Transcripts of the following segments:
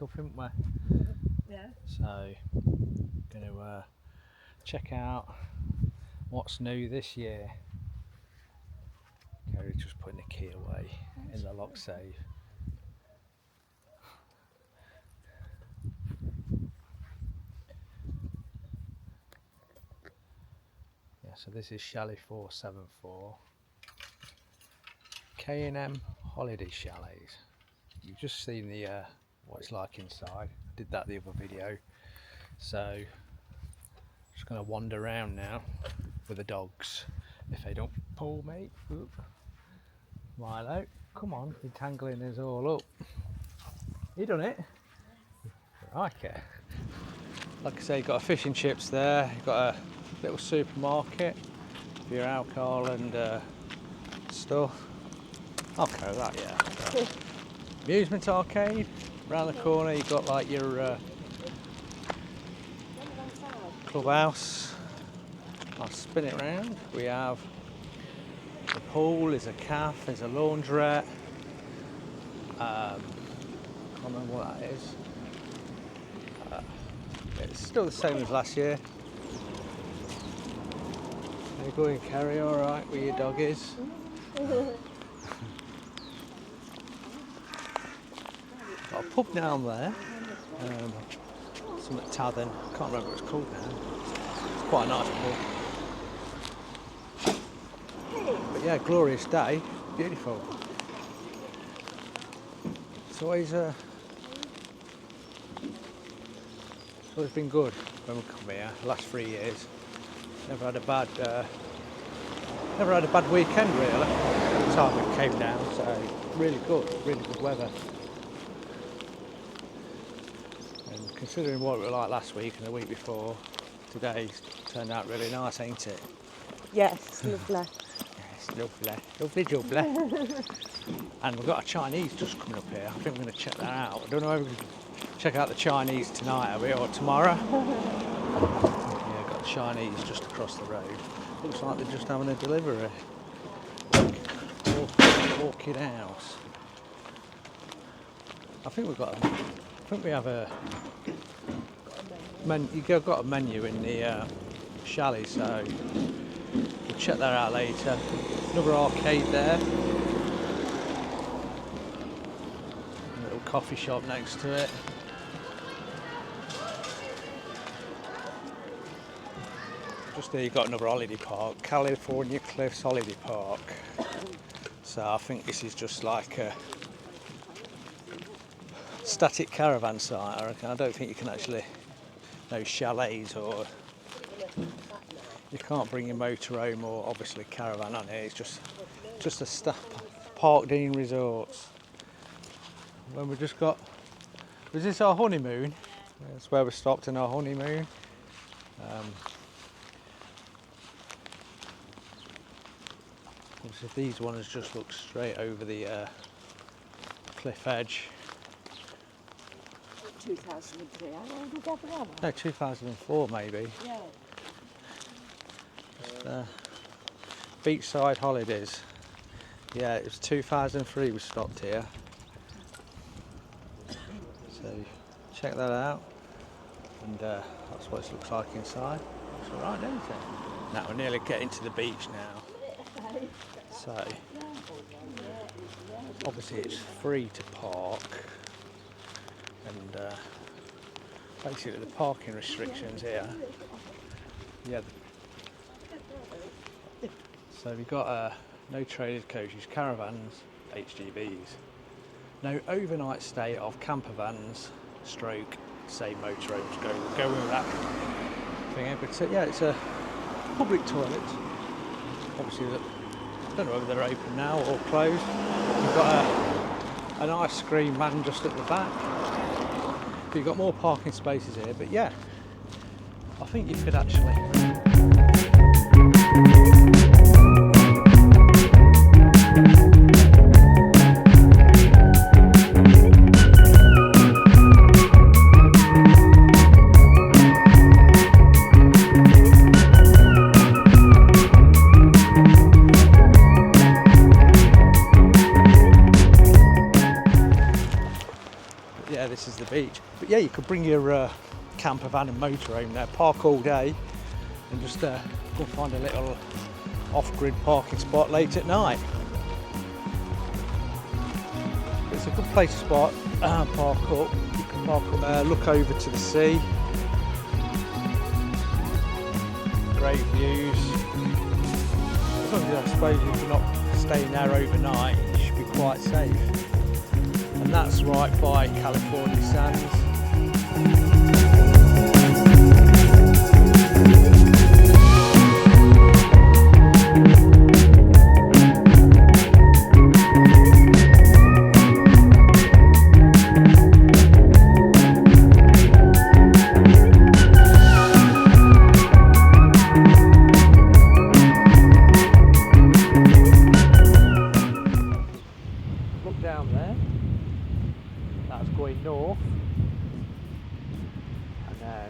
packed up, haven't we? Yeah. So, going to check out what's new this year. Kerry's just putting the key away in the lock safe. Yeah, so this is Chalet 474. K&M Holiday Chalets. You've just seen the what it's like inside. I did that the other video. So just going to wander around now with the dogs if they don't pull me. Oop. Milo, come on, you're tangling us all up. You done it? Like it. Like I say, you've got a fish and chips there, you've got a little supermarket for your alcohol and stuff. I'll carry that, yeah. So, amusement arcade, round the corner you've got like your clubhouse. I'll spin it round. We have the pool, there's a cafe, there's a laundrette. Can't remember what that is. It's still the same as last year. How you going, Kerry? All right, where your dog is? Got a pub down there. Some at Tavern. Can't remember what it's called now. It's quite a nice pub. But yeah, glorious day. Beautiful. It's always been good when we come here. The last 3 years, never had a bad weekend really. Every time it came down, so really good weather. And considering what it was like last week and the week before, today's turned out really nice, ain't it? Yes, lovely. Yes, lovely jubbly. And we've got a Chinese just coming up here. I think we're going to check that out. I don't know if we can check out the Chinese tonight, are we, or tomorrow? Yeah, got the Chinese just across the road. Looks like they're just having a delivery. Orchid House. I think we have a menu. You've got a menu in the chalet, so we'll check that out later. Another arcade there. A little coffee shop next to it. Just there you've got another holiday park, California Cliffs Holiday Park. So I think this is just like a static caravan site, I reckon. I don't think you can actually, no chalets, or you can't bring your motorhome or obviously caravan on here. It's just a parked in resorts. When we just got, was this our honeymoon? That's where we stopped in our honeymoon. Obviously these ones just look straight over the cliff edge. 2003, how old was Gabriella? No, 2004 maybe. Yeah. Just, beachside holidays. Yeah, it was 2003 we stopped here. So check that out. And that's what it looks like inside. It's alright, isn't it? Now we're nearly getting to the beach now. So obviously it's free to park, and basically the parking restrictions here. Yeah. So we've got no traded coaches, caravans, HGVs, no overnight stay of camper vans, stroke, say motorhomes. Go with that thing. But yeah, it's a public toilet. Obviously, I don't know whether they're open now or closed. You've got an ice cream man just at the back. But you've got more parking spaces here. But yeah, I think you could actually. This is the beach. But yeah, you could bring your camper van and motorhome there, park all day, and just go find a little off-grid parking spot late at night. It's a good place to park up. You can park up, look over to the sea. Great views. As long as I suppose if you're not staying there overnight, you should be quite safe. And that's right by California Sands. Down there, that's going north, and then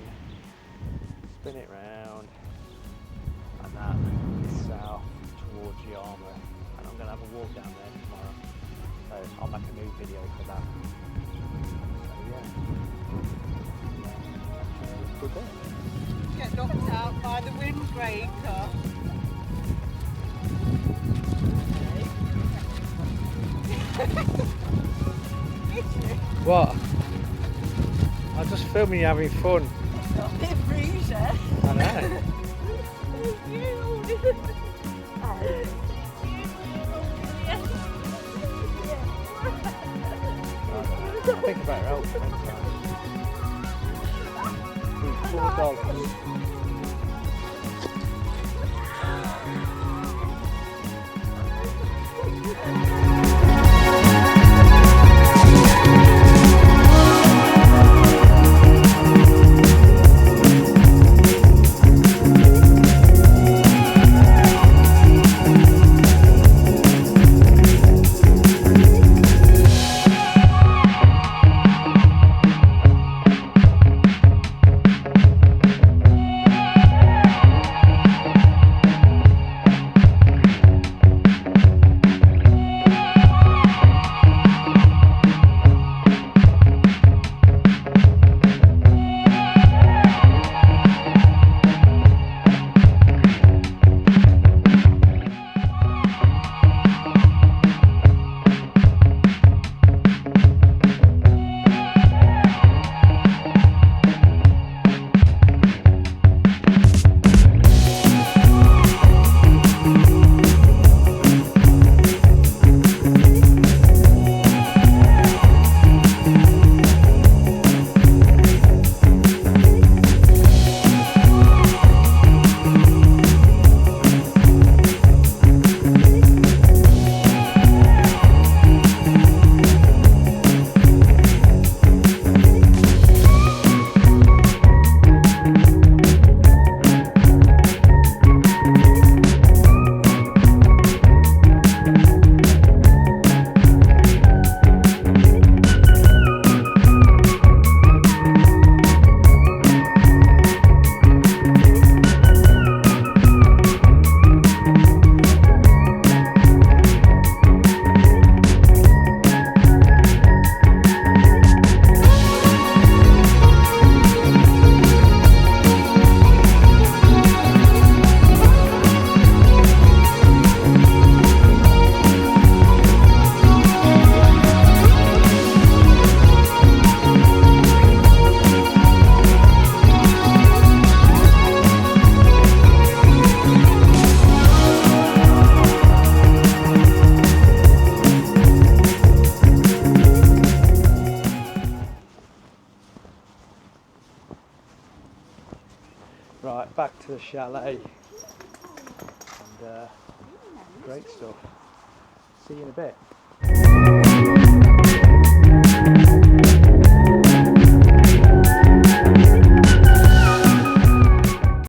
spin it round, and that is south towards Yarmouth. And I'm going to have a walk down there tomorrow, so I'll make a new video for that. So yeah, good bit. Get knocked out by the windbreaker. What? I'm just filming you having fun. Got a bit of bruise, eh? I know. Think about her outfit next time. These poor dogs. Right, back to the chalet, and great stuff. See you in a bit.